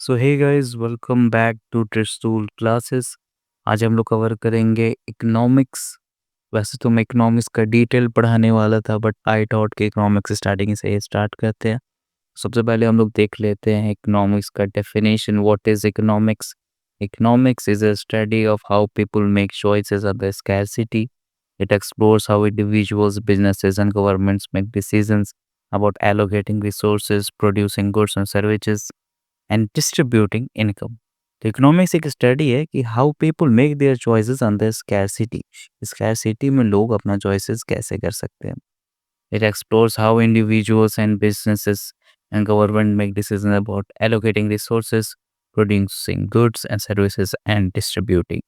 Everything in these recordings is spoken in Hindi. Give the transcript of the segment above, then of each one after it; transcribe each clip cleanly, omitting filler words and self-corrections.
So hey guys, welcome back to Tristool classes. आज हम लोग कवर करेंगे इकोनॉमिक्स। वैसे तो मैं इकोनॉमिक्स का डिटेल पढ़ाने वाला था, बट आई थॉट कि इकोनॉमिक्स स्टार्टिंग से ही स्टार्ट करते हैं। सबसे पहले हम लोग देख लेते हैं इकोनॉमिक्स का definition. What is economics? Economics is a study of how people make choices under scarcity. It explores how individuals, businesses, and governments make decisions about allocating resources, producing goods and services, and distributing income. तो इकोनॉमिक्स एक स्टडी है कि how people make their choices under scarcity. Scarcity में लोग अपना चॉइसेस कैसे कर सकते हैं। It explores how individuals and businesses and government make decision about allocating resources, producing goods and services and distributing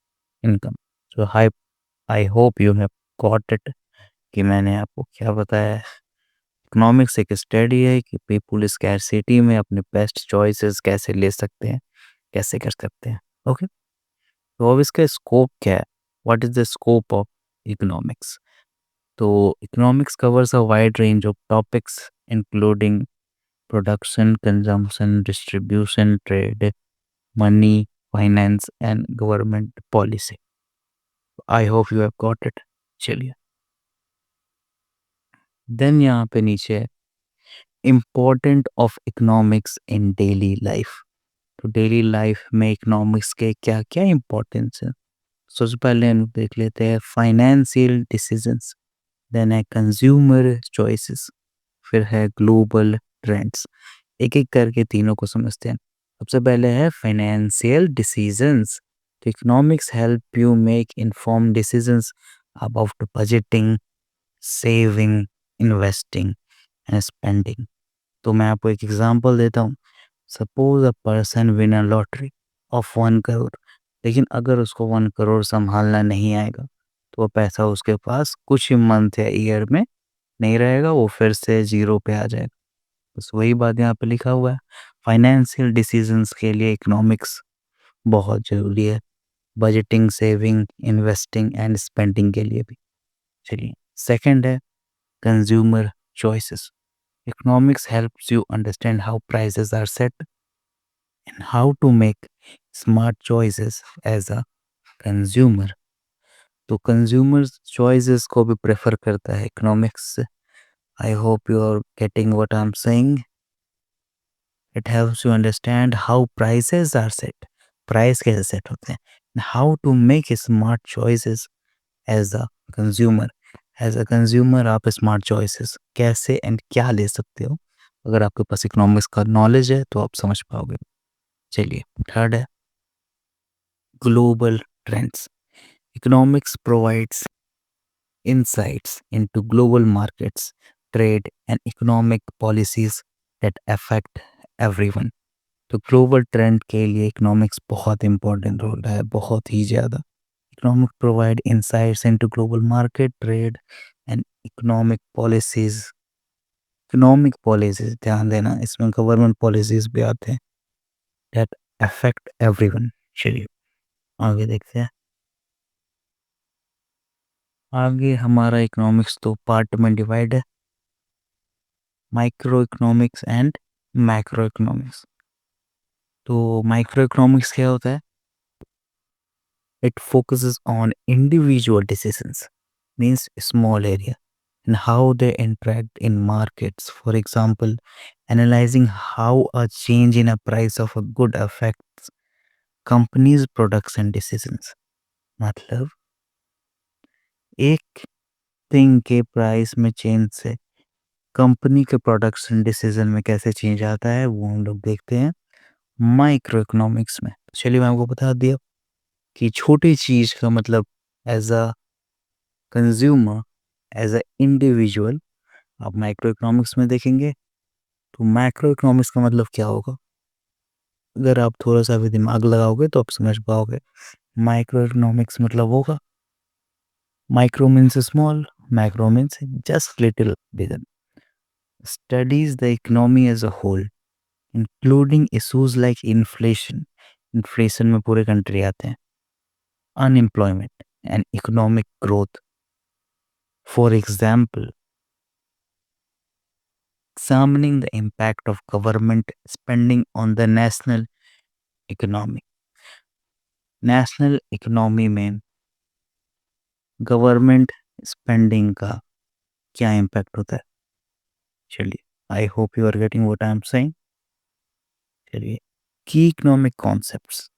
income. So I hope you have got it कि मैंने आपको क्या बताया है। इकोनॉमिक्स एक स्टडी है कि पीपल स्कैरसिटी में अपने बेस्ट चॉइसेस कैसे ले सकते हैं, कैसे कर सकते हैं। ओके, तो अब इसका स्कोप क्या है? What is the scope of economics? तो economics covers a wide range of topics including production, consumption, distribution, trade, money, finance and government policy. I hope you have got it. चलिए, देन यहाँ पे नीचे है important of economics in daily life. तो डेली लाइफ में इकोनॉमिक्स के क्या क्या इंपॉर्टेंस है? सबसे पहले हम देख लेते हैं फाइनेंशियल डिसीजंस, देन है कंज्यूमर चॉइसेस, फिर है ग्लोबल ट्रेंड्स। एक एक करके तीनों को समझते हैं। सबसे पहले है फाइनेंशियल डिसीजंस। तो economics help you make inform decisions about budgeting, saving, investing and spending. तो मैं आपको एक एग्जांपल देता हूँ। Suppose a person win a lottery of 1 crore, लेकिन अगर उसको 1 करोड़ संभालना नहीं आएगा तो वो पैसा उसके पास कुछ ही मंथ या ईयर में नहीं रहेगा, वो फिर से जीरो पे आ जाएगा। बस वही बात यहाँ पे लिखा हुआ है। फाइनेंशियल डिसीजंस के लिए इकोनॉमिक्स बहुत ज़रूरी है, budgeting, saving, investing and spending के लिए भी। चलिए, सेकंड है consumer choices. Economics helps you understand how prices are set and how to make smart choices as a consumer. तो कंज्यूमर चॉइसेस को भी प्रेफर करता है economics. I hope you are getting what I am saying. It helps you understand how prices are set, price कैसे सेट होते हैं, how to make smart choices as a consumer. As a consumer आप स्मार्ट चॉइसेस कैसे एंड क्या ले सकते हो। अगर आपके पास इकोनॉमिक्स का नॉलेज है तो आप समझ पाओगे। चलिए, थर्ड है global trends. Economics provides insights into global markets, trade and economic policies that affect everyone. तो ग्लोबल ट्रेंड के लिए इकोनॉमिक्स बहुत इंपॉर्टेंट रोल है, बहुत ही ज़्यादा। Economic provide insights into global market, trade and economic policies ध्यान देना, इसमें गवर्नमेंट पॉलिसीज भी आते हैं दैट अफेक्ट एवरीवन। चलिए आगे देखते हैं। आगे हमारा इकोनॉमिक्स तो पार्ट में डिवाइड है, micro economics and macro economics. तो माइक्रो इकोनॉमिक्स क्या होता है? It focuses on individual decisions, means small area, and how they interact in markets. For example, analyzing how a change in a price of a good affects companies' products and decisions. मतलब एक थिंग के प्राइस में चेंज से कंपनी के प्रोडक्शन डिसीजन में कैसे चेंज आता है, वो हम लोग देखते हैं माइक्रो इकोनॉमिक्स में। चलिए, मैं आपको बता दिया कि छोटी चीज का मतलब as a consumer, as a individual आप माइक्रो इकोनॉमिक्स में देखेंगे। तो मैक्रो इकोनॉमिक्स का मतलब क्या होगा? अगर आप थोड़ा सा भी दिमाग लगाओगे तो आप समझ पाओगे। माइक्रो इकोनॉमिक्स मतलब होगा, micro means small, macro means just little bigger, studies the economy as a whole including issues like inflation, inflation में पूरे कंट्री आते हैं, unemployment and economic growth. For example, examining the impact of government spending on the national economy. National economy में गवर्नमेंट स्पेंडिंग का क्या इम्पैक्ट होता है? चलिए, I hope you are getting what I am saying. चलिए, की इकोनॉमिक कॉन्सेप्ट्स।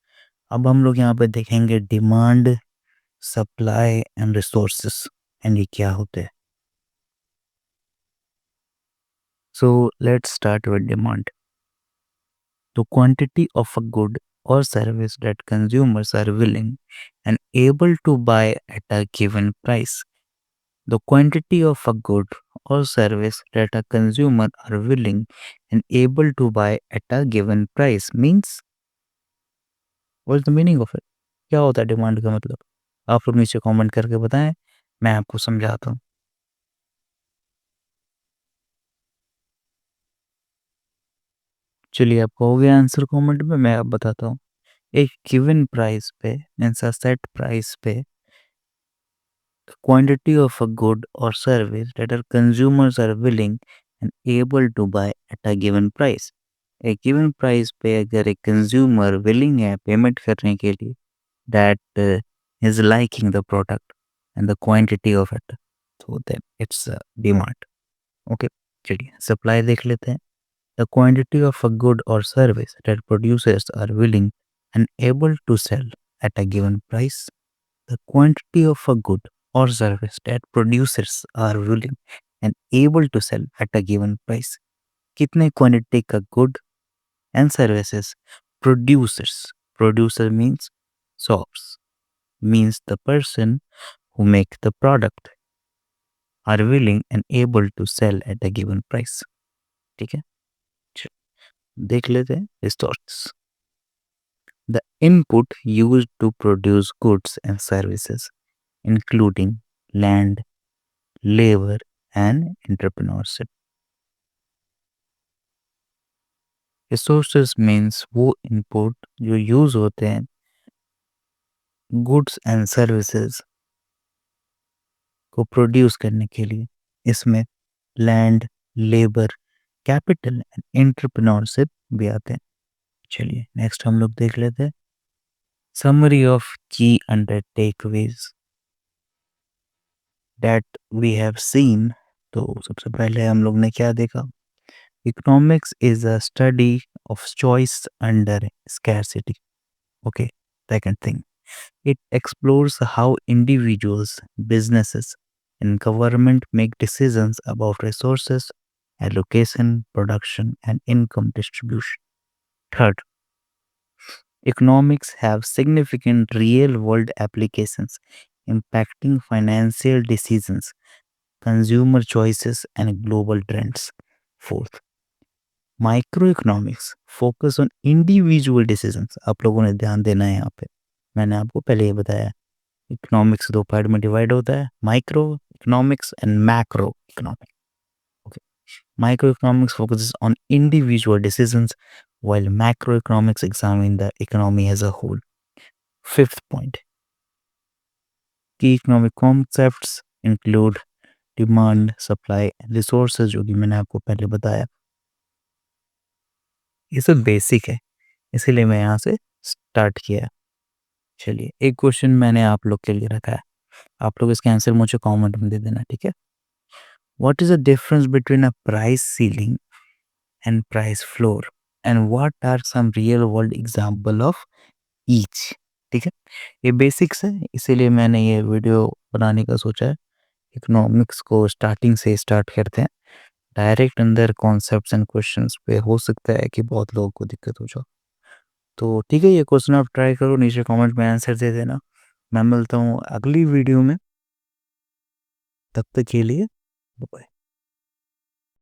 अब हम लोग यहाँ पे देखेंगे demand, supply and resources, and ये क्या होते हैं। So let's start with demand. The quantity of a good or service that consumers are willing and able to buy at a given price. The quantity of a good or service that a consumer are willing and able to buy at a given price means, what's the meaning of it? क्या होता है डिमांड का मतलब? आप लोग नीचे कमेंट करके बताएं, मैं आपको समझाता हूँ। चलिए, आपको हो गया आंसर कमेंट में, मैं अब बताता हूँ। एक गिवन प्राइस पे, मीन्स अ सेट प्राइस पे, quantity of a good or service that our consumers are willing and able to buy at a given price. एक गिवन प्राइस पे अगर एक कंज्यूमर विलिंग है पेमेंट करने के लिए, that is liking the product and the quantity of it, तो देन इट्स डिमांड। ओके, चलिए सप्लाई देख लेते हैं। The quantity of a good और service that producers are willing and able to sell at a given price. The quantity of a good or service that producers are willing and able to sell at a given price. कितने क्वांटिटी का good and services producers, producer means source, means the person who make the product, are willing and able to sell at a given price. ठीक है, देख लेते हैं resource. The input used to produce goods and services including land, labor and entrepreneurship. Resources means वो इनपुट जो यूज होते हैं गुड्स एंड सर्विसेज को प्रोड्यूस करने के लिए। इसमें land, labour, capital and entrepreneurship भी आते हैं। चलिए नेक्स्ट हम लोग देख लेते हैं summary of key under takeaways that we have seen. तो सबसे पहले हम लोग ने क्या देखा? Economics is a study of choice under scarcity. Okay, second thing, it explores how individuals, businesses, and government make decisions about resources, allocation, production, and income distribution. Third, economics have significant real world applications impacting financial decisions, consumer choices, and global trends. Fourth, microeconomics focus on individual decisions. आप लोगों ने ध्यान देना है यहाँ पे, मैंने आपको पहले ही बताया इकोनॉमिक्स दो पार्ट में डिवाइड होता है, micro economics and macro economics. Okay, micro economics focuses on individual decisions while macroeconomics examine the economy as a whole. Fifth point, key economic concepts include demand, supply, resources, जो कि मैंने आपको पहले बताया। ये सब बेसिक है, इसीलिए मैं यहाँ से स्टार्ट किया। चलिए, एक क्वेश्चन मैंने आप लोग के लिए रखा है, आप लोग इसका आंसर मुझे कमेंट में दे देना, ठीक है? What is the difference between a price ceiling and price floor? And what are some real world example of each? ठीक है, ये बेसिक्स है, इसीलिए मैंने ये वीडियो बनाने का सोचा है। इकोनॉमिक्स को स्टार्टिंग से स्टार्ट करते हैं, डायरेक्ट अंदर कॉन्सेप्ट्स एंड क्वेश्चंस पे हो सकता है कि बहुत लोगों को दिक्कत हो जाए। तो ठीक है, ये क्वेश्चन आप ट्राई करो, नीचे कमेंट में आंसर दे देना। मैं मिलता हूँ अगली वीडियो में, तब तक के लिए बाय।